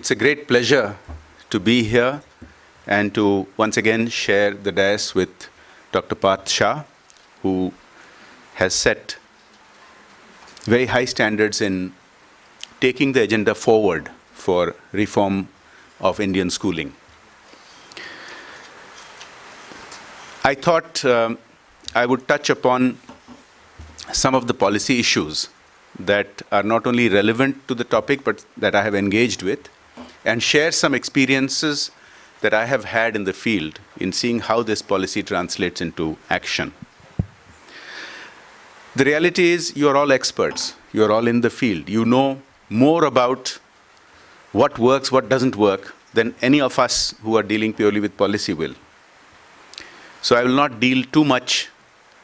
It's a great pleasure to be here and to once again share the dais with Dr. Parth Shah, who has set very high standards in taking the agenda forward for reform of Indian schooling. I thought I would touch upon some of the policy issues that are not only relevant to the topic, but that I have engaged with, and share some experiences that I have had in the field in seeing how this policy translates into action. The reality is, you are all experts. You are all in the field. You know more about what works, what doesn't work, than any of us who are dealing purely with policy will. So I will not deal too much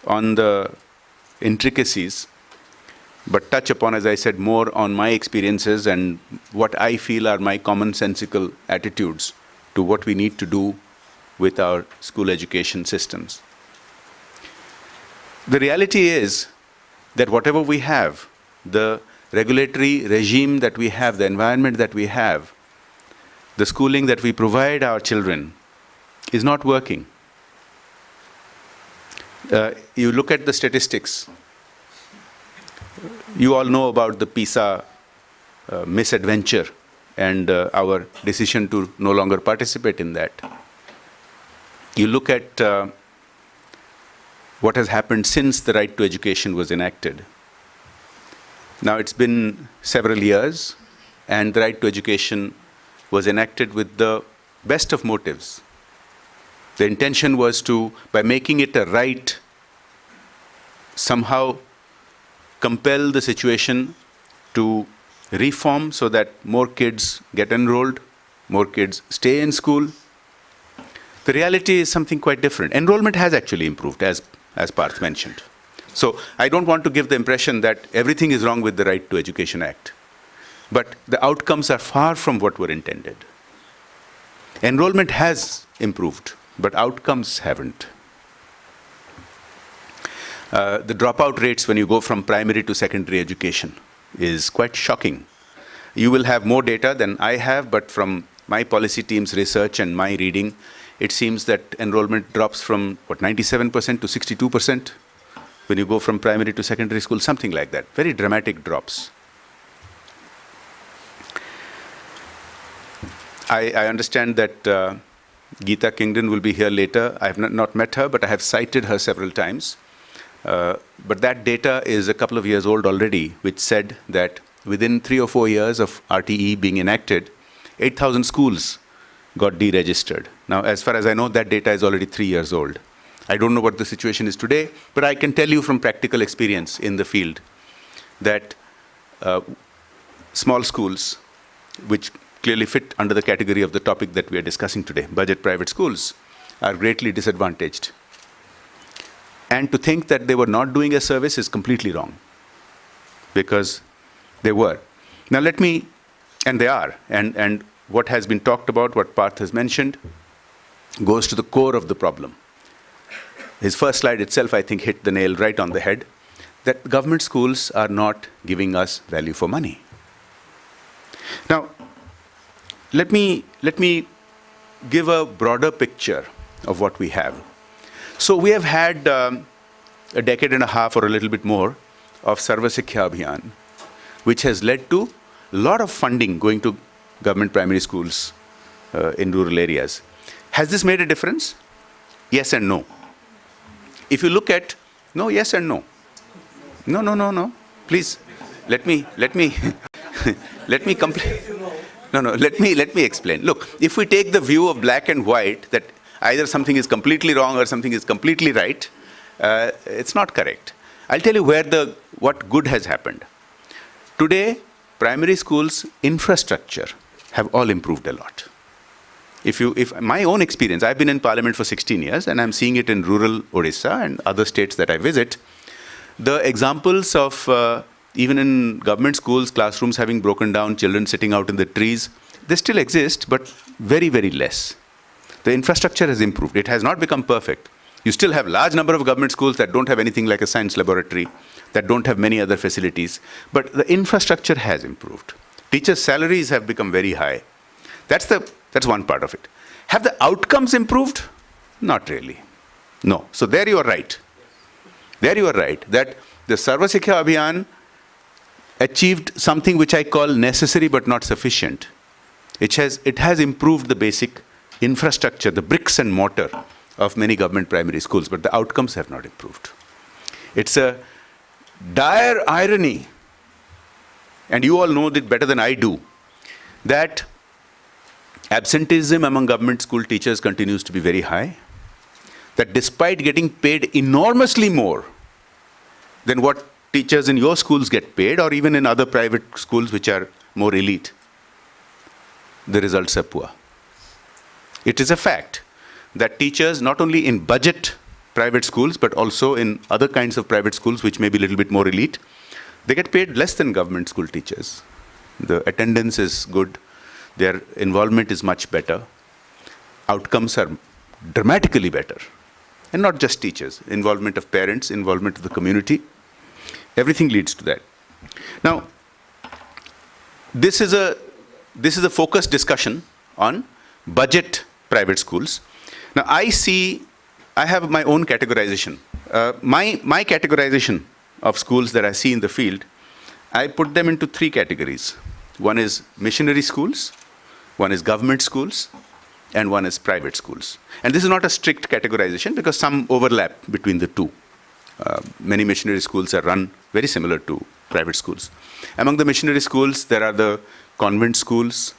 on the intricacies, but touch upon, as I said, more on my experiences and what I feel are my commonsensical attitudes to what we need to do with our school education systems. The reality is that whatever we have, the regulatory regime that we have, the environment that we have, the schooling that we provide our children is not working. You look at the statistics. You all know about the PISA misadventure and our decision to no longer participate in that. You look at what has happened since the right to education was enacted. Now it's been several years, and the right to education was enacted with the best of motives. The intention was to, by making it a right, somehow compel the situation to reform so that more kids get enrolled, more kids stay in school. The reality is something quite different. Enrollment has actually improved, as Parth mentioned. So I don't want to give the impression that everything is wrong with the Right to Education Act. But the outcomes are far from what were intended. Enrollment has improved, but outcomes haven't. The dropout rates when you go from primary to secondary education is quite shocking. You will have more data than I have, but from my policy team's research and my reading, it seems that enrollment drops from, 97% to 62% when you go from primary to secondary school, something like that. Very dramatic drops. I understand that Geeta Kingdon will be here later. I have not met her, but I have cited her several times. But that data is a couple of years old already, which said that within 3 or 4 years of RTE being enacted, 8,000 schools got deregistered. Now, as far as I know, that data is already 3 years old. I don't know what the situation is today, but I can tell you from practical experience in the field that small schools, which clearly fit under the category of the topic that we are discussing today, budget private schools, are greatly disadvantaged. And to think that they were not doing a service is completely wrong, because they were. Now let me, and they are, and what has been talked about, what Parth has mentioned, goes to the core of the problem. His first slide itself, I think, hit the nail right on the head, that government schools are not giving us value for money. Now, let me give a broader picture of what we have. So we have had a decade and a half or a little bit more of Sarva Siksha Abhiyan, which has led to a lot of funding going to government primary schools in rural areas. Has this made a difference? Yes and no. If you look at, no, yes and no. No. Please, let me let me explain. Look, if we take the view of black and white, that either something is completely wrong or something is completely right, it's not correct. I'll tell you what good has happened. Today, primary schools' infrastructure have all improved a lot. If my own experience, I've been in Parliament for 16 years, and I'm seeing it in rural Odisha and other states that I visit, the examples of even in government schools, classrooms having broken down, children sitting out in the trees, they still exist, but very, very less. The infrastructure has improved. It has not become perfect. You still have large number of government schools that don't have anything like a science laboratory, that don't have many other facilities, but the infrastructure has improved. Teachers' salaries have become very high. That's one part of it. Have the outcomes improved? Not really. No. So there you are right. There you are right, that the Sarva Shiksha Abhiyan achieved something which I call necessary but not sufficient. It has improved the basic infrastructure, the bricks and mortar of many government primary schools, but the outcomes have not improved. It's a dire irony, and you all know it better than I do, that absenteeism among government school teachers continues to be very high, that despite getting paid enormously more than what teachers in your schools get paid, or even in other private schools which are more elite, the results are poor. It is a fact that teachers, not only in budget private schools, but also in other kinds of private schools which may be a little bit more elite, they get paid less than government school teachers. The attendance is good, their involvement is much better, outcomes are dramatically better. And not just teachers, involvement of parents, involvement of the community, everything leads to that. Now, this is a focused discussion on budget private schools. Now, I have my own categorization. My categorization of schools that I see in the field, I put them into three categories. One is missionary schools, one is government schools, and one is private schools. And this is not a strict categorization because some overlap between the two. Many missionary schools are run very similar to private schools. Among the missionary schools, there are the convent schools,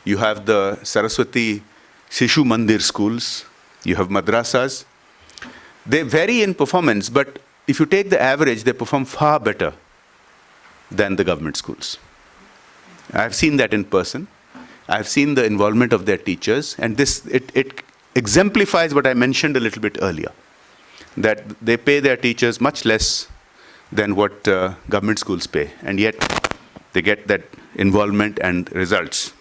you have the Saraswati Shishu Mandir schools, you have madrasas. They vary in performance, but if you take the average, they perform far better than the government schools. I've seen that in person. I've seen the involvement of their teachers, and it exemplifies what I mentioned a little bit earlier, that they pay their teachers much less than what government schools pay, and yet they get that involvement and results.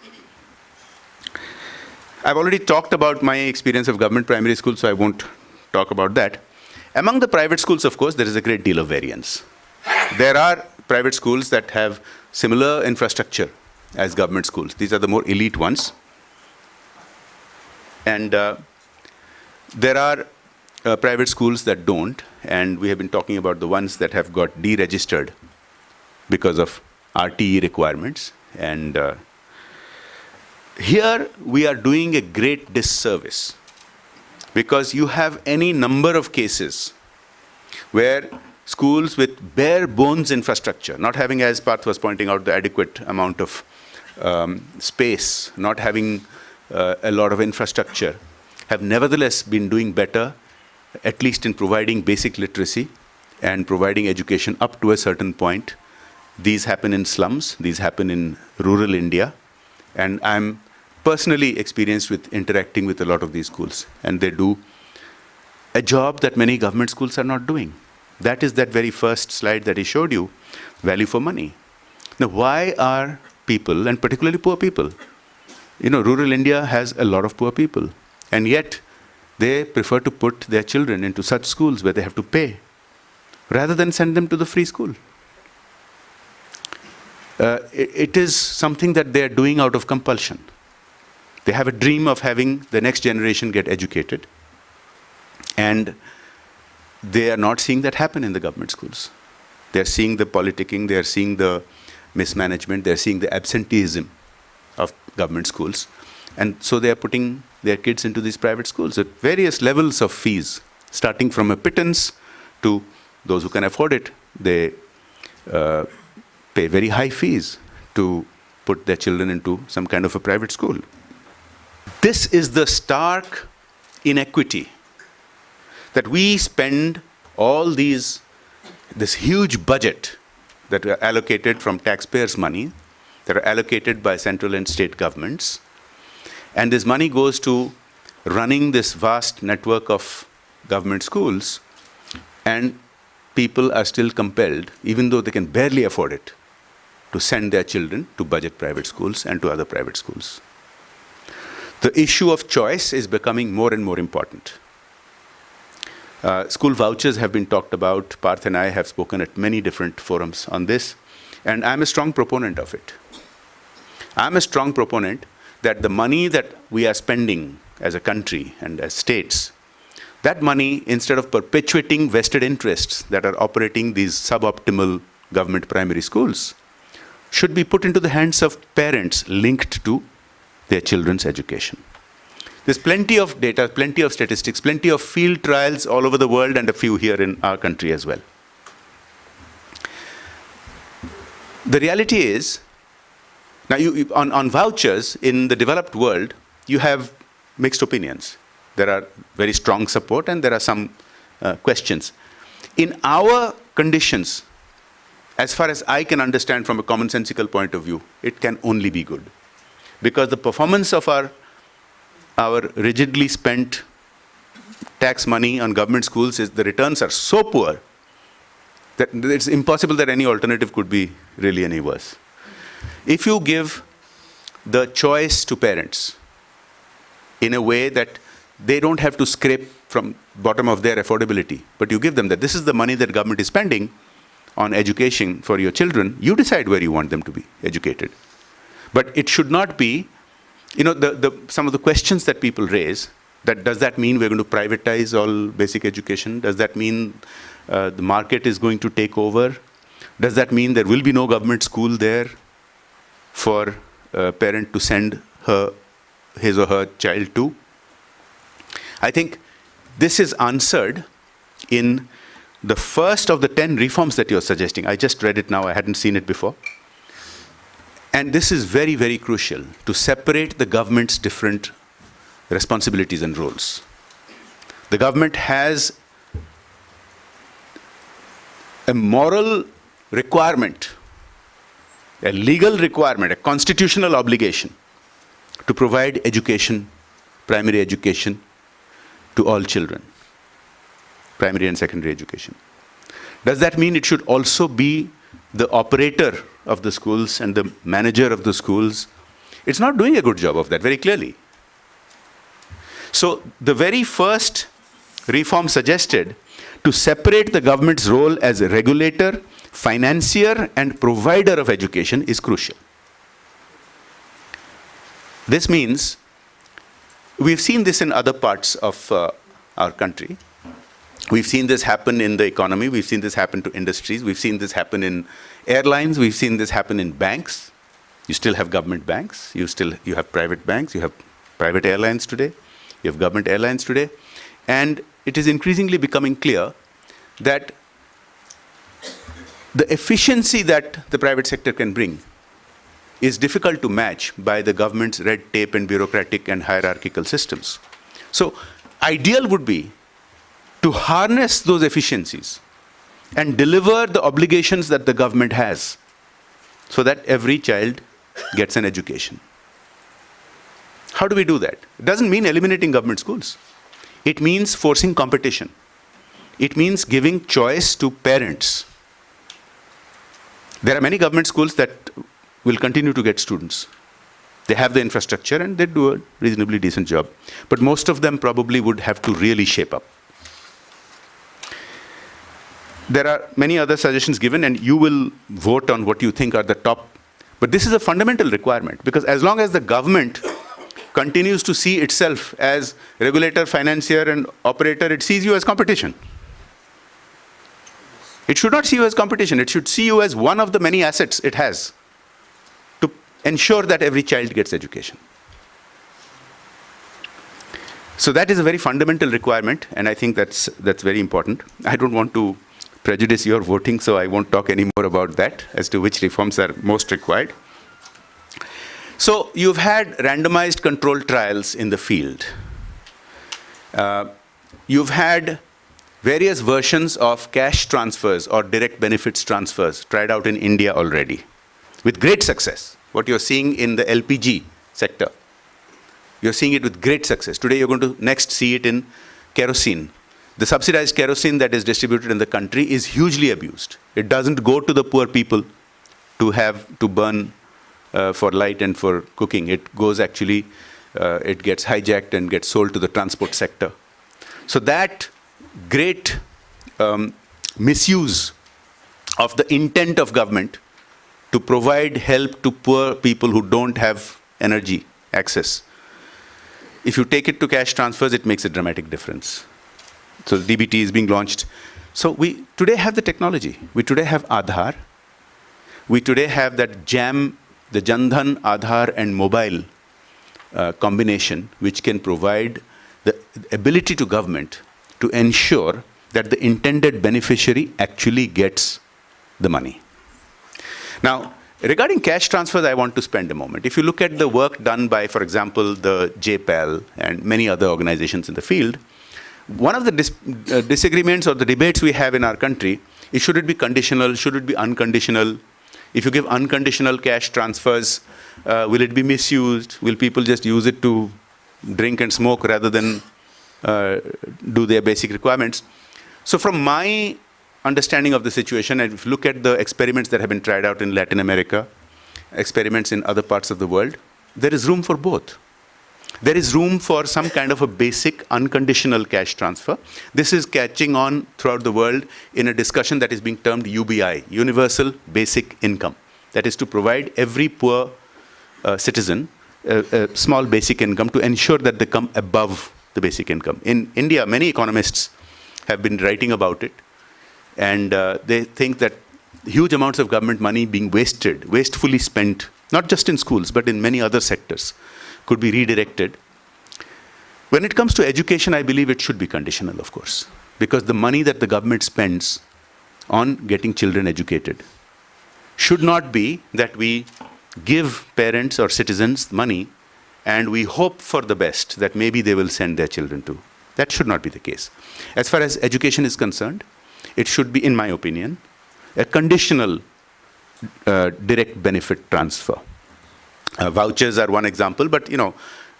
I've already talked about my experience of government primary schools, so I won't talk about that. Among the private schools, of course, there is a great deal of variance. There are private schools that have similar infrastructure as government schools. These are the more elite ones. And there are private schools that don't, and we have been talking about the ones that have got deregistered because of RTE requirements. And here we are doing a great disservice, because you have any number of cases where schools with bare bones infrastructure, not having, as Parth was pointing out, the adequate amount of space, not having a lot of infrastructure, have nevertheless been doing better, at least in providing basic literacy and providing education up to a certain point. These happen in slums, these happen in rural India, and I'm personally experienced with interacting with a lot of these schools, and they do a job that many government schools are not doing. That is that very first slide that he showed you, value for money. Now, why are people, and particularly poor people, rural India has a lot of poor people, and yet they prefer to put their children into such schools where they have to pay, rather than send them to the free school. It is something that they are doing out of compulsion. They have a dream of having the next generation get educated, and they are not seeing that happen in the government schools. They are seeing the politicking, they are seeing the mismanagement, they are seeing the absenteeism of government schools. And so they are putting their kids into these private schools at various levels of fees, starting from a pittance to those who can afford it. They pay very high fees to put their children into some kind of a private school. This is the stark inequity, that we spend all this huge budget that are allocated from taxpayers' money, that are allocated by central and state governments, and this money goes to running this vast network of government schools, and people are still compelled, even though they can barely afford it, to send their children to budget private schools and to other private schools. The issue of choice is becoming more and more important. School vouchers have been talked about. Parth and I have spoken at many different forums on this, and I'm a strong proponent of it. I'm a strong proponent that the money that we are spending as a country and as states, that money, instead of perpetuating vested interests that are operating these suboptimal government primary schools, should be put into the hands of parents linked to their children's education. There's plenty of data, plenty of statistics, plenty of field trials all over the world, and a few here in our country as well. The reality is, now on vouchers in the developed world, you have mixed opinions. There are very strong support and there are some questions. In our conditions, as far as I can understand from a commonsensical point of view, it can only be good. Because the performance of our rigidly spent tax money on government schools is the returns are so poor that it's impossible that any alternative could be really any worse. If you give the choice to parents in a way that they don't have to scrape from bottom of their affordability, but you give them that this is the money that government is spending on education for your children, you decide where you want them to be educated. But it should not be, some of the questions that people raise, that does that mean we're going to privatize all basic education? Does that mean the market is going to take over? Does that mean there will be no government school there for a parent to send his or her child to? I think this is answered in the first of the 10 reforms that you're suggesting. I just read it now, I hadn't seen it before. And this is very, very crucial to separate the government's different responsibilities and roles. The government has a moral requirement, a legal requirement, a constitutional obligation to provide education, primary education, to all children, primary and secondary education. Does that mean it should also be the operator of the schools and the manager of the schools? It's not doing a good job of that, very clearly. So the very first reform suggested to separate the government's role as a regulator, financier, and provider of education is crucial. This means we've seen this in other parts of our country. We've seen this happen in the economy. We've seen this happen to industries. We've seen this happen in airlines. We've seen this happen in banks. You still have government banks. You have private banks. You have private airlines today. You have government airlines today. And it is increasingly becoming clear that the efficiency that the private sector can bring is difficult to match by the government's red tape and bureaucratic and hierarchical systems. So ideal would be to harness those efficiencies and deliver the obligations that the government has so that every child gets an education. How do we do that? It doesn't mean eliminating government schools. It means forcing competition. It means giving choice to parents. There are many government schools that will continue to get students. They have the infrastructure and they do a reasonably decent job. But most of them probably would have to really shape up. There are many other suggestions given, and you will vote on what you think are the top. But this is a fundamental requirement, because as long as the government continues to see itself as regulator, financier, and operator, it sees you as competition. It should not see you as competition. It should see you as one of the many assets it has to ensure that every child gets education. So that is a very fundamental requirement, and I think that's very important. I don't want to prejudice your voting, so I won't talk any more about that as to which reforms are most required. So you've had randomized controlled trials in the field. You've had various versions of cash transfers or direct benefits transfers tried out in India already with great success. What you're seeing in the LPG sector, you're seeing it with great success. Today you're going to next see it in kerosene. The subsidized kerosene that is distributed in the country is hugely abused. It doesn't go to the poor people to burn for light and for cooking. It goes actually, it gets hijacked and gets sold to the transport sector. So that great misuse of the intent of government to provide help to poor people who don't have energy access. If you take it to cash transfers, it makes a dramatic difference. So DBT is being launched. So we today have the technology. We today have Aadhaar. We today have that JAM, the Jandhan, Aadhaar, and mobile combination, which can provide the ability to government to ensure that the intended beneficiary actually gets the money. Now, regarding cash transfers, I want to spend a moment. If you look at the work done by, for example, the JPAL and many other organizations in the field, one of the disagreements or the debates we have in our country is, should it be conditional, should it be unconditional? If you give unconditional cash transfers, will it be misused? Will people just use it to drink and smoke rather than do their basic requirements? So from my understanding of the situation, and if you look at the experiments that have been tried out in Latin America, experiments in other parts of the world, there is room for both. There is room for some kind of a basic unconditional cash transfer. This is catching on throughout the world in a discussion that is being termed UBI, Universal Basic Income. That is to provide every poor citizen a small basic income to ensure that they come above the basic income. In India, many economists have been writing about it, and they think that huge amounts of government money being wastefully spent, not just in schools, but in many other sectors, could be redirected. When it comes to education, I believe it should be conditional, of course, because the money that the government spends on getting children educated should not be that we give parents or citizens money and we hope for the best that maybe they will send their children to. That should not be the case. As far as education is concerned, it should be, in my opinion, a conditional direct benefit transfer. Vouchers are one example, but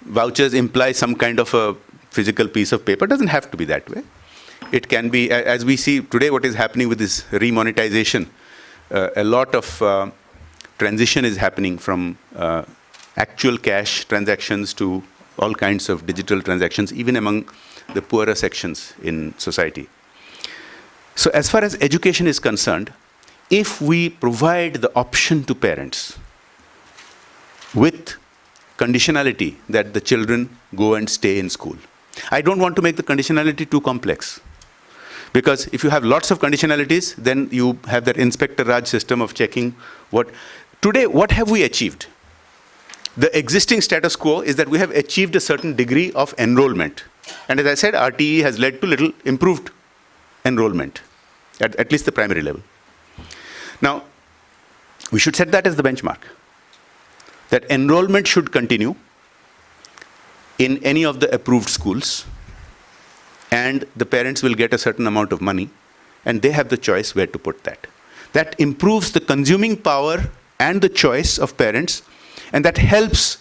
vouchers imply some kind of a physical piece of paper. It doesn't have to be that way. It can be, as we see today, what is happening with this remonetization. A lot of transition is happening from actual cash transactions to all kinds of digital transactions, even among the poorer sections in society. So as far as education is concerned, if we provide the option to parents with conditionality that the children go and stay in school. I don't want to make the conditionality too complex. Because if you have lots of conditionalities, then you have that Inspector Raj system of checking what. Today, what have we achieved? The existing status quo is that we have achieved a certain degree of enrollment. And as I said, RTE has led to little improved enrollment, at least the primary level. Now, we should set that as the benchmark. That enrollment should continue in any of the approved schools, and the parents will get a certain amount of money, and they have the choice where to put that. That improves the consuming power and the choice of parents, and that helps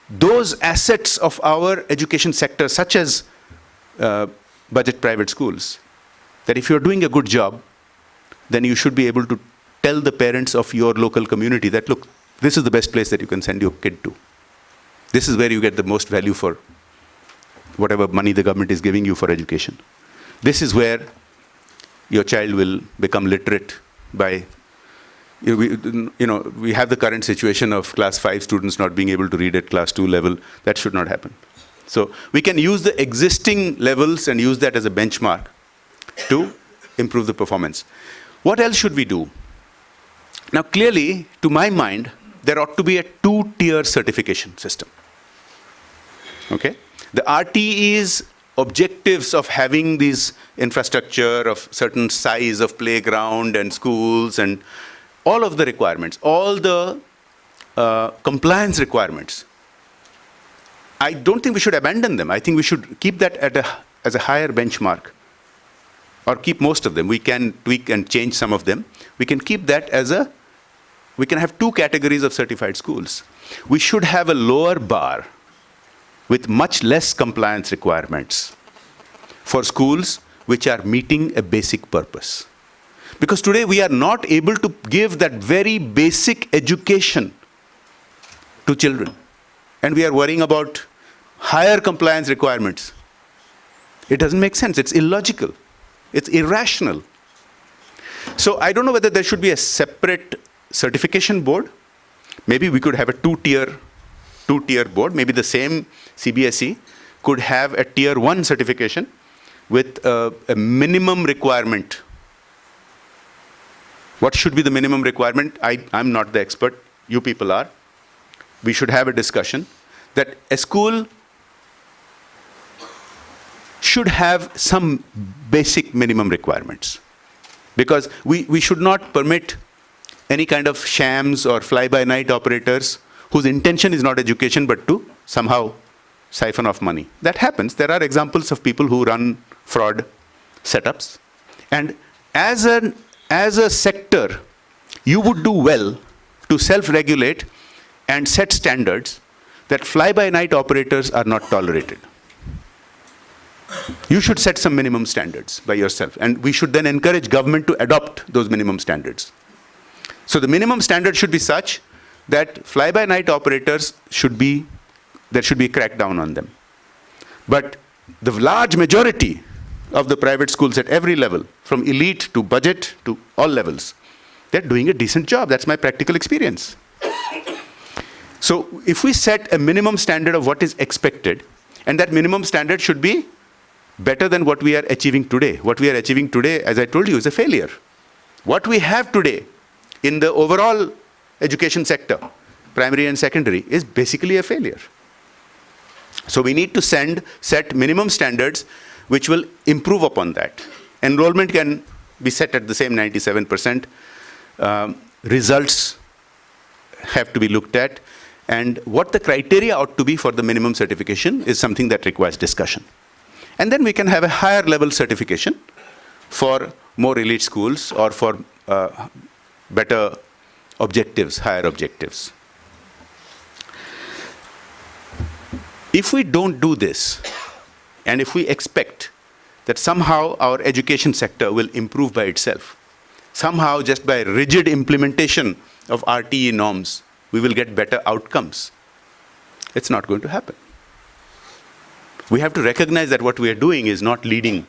those assets of our education sector, such as budget private schools, that if you're doing a good job, then you should be able to tell the parents of your local community that, look, this is the best place that you can send your kid to. This is where you get the most value for whatever money the government is giving you for education. This is where your child will become literate by, we have the current situation of class 5 students not being able to read at class 2 level. That should not happen. So we can use the existing levels and use that as a benchmark to improve the performance. What else should we do? Now, clearly, to my mind, there ought to be a 2-tier certification system. Okay? The RTE's objectives of having these infrastructure of certain size of playground and schools and all of the requirements, all the compliance requirements, I don't think we should abandon them. I think we should keep that as a higher benchmark, or keep most of them. We can tweak and change some of them. We can keep that as we can have 2 categories of certified schools. We should have a lower bar with much less compliance requirements for schools which are meeting a basic purpose. Because today we are not able to give that very basic education to children. And we are worrying about higher compliance requirements. It doesn't make sense. It's illogical. It's irrational. So I don't know whether there should be a separate certification board. Maybe we could have a 2-tier two-tier board, maybe the same CBSE could have a tier 1 certification with a minimum requirement. What should be the minimum requirement? I'm not the expert, you people are. We should have a discussion that a school should have some basic minimum requirements. Because we should not permit any kind of shams or fly-by-night operators whose intention is not education but to somehow siphon off money. That happens. There are examples of people who run fraud setups. And as a sector, you would do well to self-regulate and set standards that fly-by-night operators are not tolerated. You should set some minimum standards by yourself, and we should then encourage government to adopt those minimum standards. So the minimum standard should be such that fly-by-night operators there should be a crackdown on them. But the large majority of the private schools at every level, from elite to budget to all levels, they're doing a decent job. That's my practical experience. So if we set a minimum standard of what is expected, and that minimum standard should be better than what we are achieving today. What we are achieving today, as I told you, is a failure. What we have today in the overall education sector, primary and secondary, is basically a failure. So we need to set minimum standards which will improve upon that. Enrollment can be set at the same 97%. Results have to be looked at. And what the criteria ought to be for the minimum certification is something that requires discussion. And then we can have a higher level certification for more elite schools or for better objectives, higher objectives. If we don't do this, and if we expect that somehow our education sector will improve by itself, somehow just by rigid implementation of RTE norms, we will get better outcomes, it's not going to happen. We have to recognize that what we are doing is not leading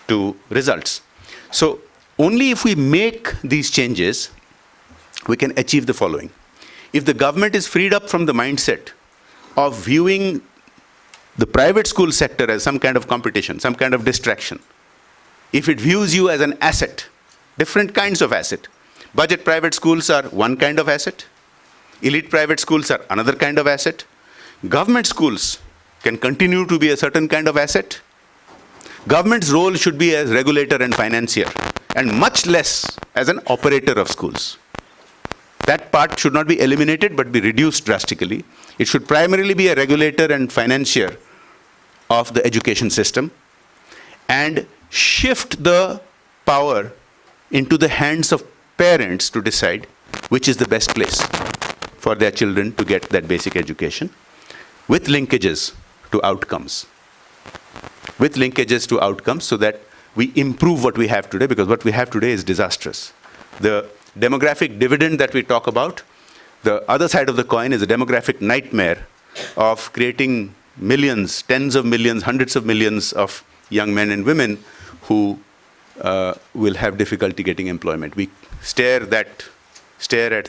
to results. So only if we make these changes, we can achieve the following. If the government is freed up from the mindset of viewing the private school sector as some kind of competition, some kind of distraction, if it views you as an asset, different kinds of asset. Budget private schools are one kind of asset. Elite private schools are another kind of asset. Government schools can continue to be a certain kind of asset. Government's role should be as regulator and financier, and much less as an operator of schools. That part should not be eliminated, but be reduced drastically. It should primarily be a regulator and financier of the education system, and shift the power into the hands of parents to decide which is the best place for their children to get that basic education, with linkages to outcomes. With linkages to outcomes so that we improve what we have today, because what we have today is disastrous. The demographic dividend that we talk about, the other side of the coin is a demographic nightmare of creating millions, tens of millions, hundreds of millions of young men and women who will have difficulty getting employment. We stare at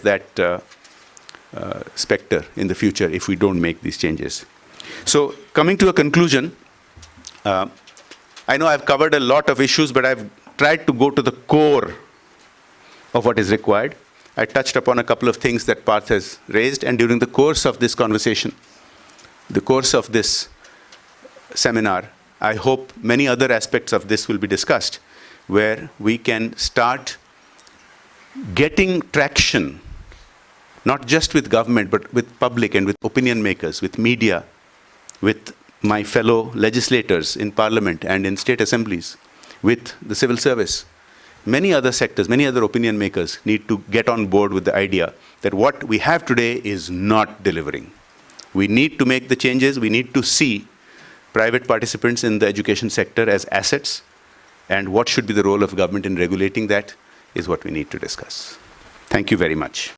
that specter in the future if we don't make these changes. So coming to a conclusion, I know I've covered a lot of issues, but I've tried to go to the core of what is required. I touched upon a couple of things that Parth has raised, and during the course of this conversation, the course of this seminar, I hope many other aspects of this will be discussed, where we can start getting traction, not just with government, but with public and with opinion makers, with media, with my fellow legislators in parliament and in state assemblies, with the civil service. Many other sectors, many other opinion makers need to get on board with the idea that what we have today is not delivering. We need to make the changes. We need to see private participants in the education sector as assets, and what should be the role of government in regulating that is what we need to discuss. Thank you very much.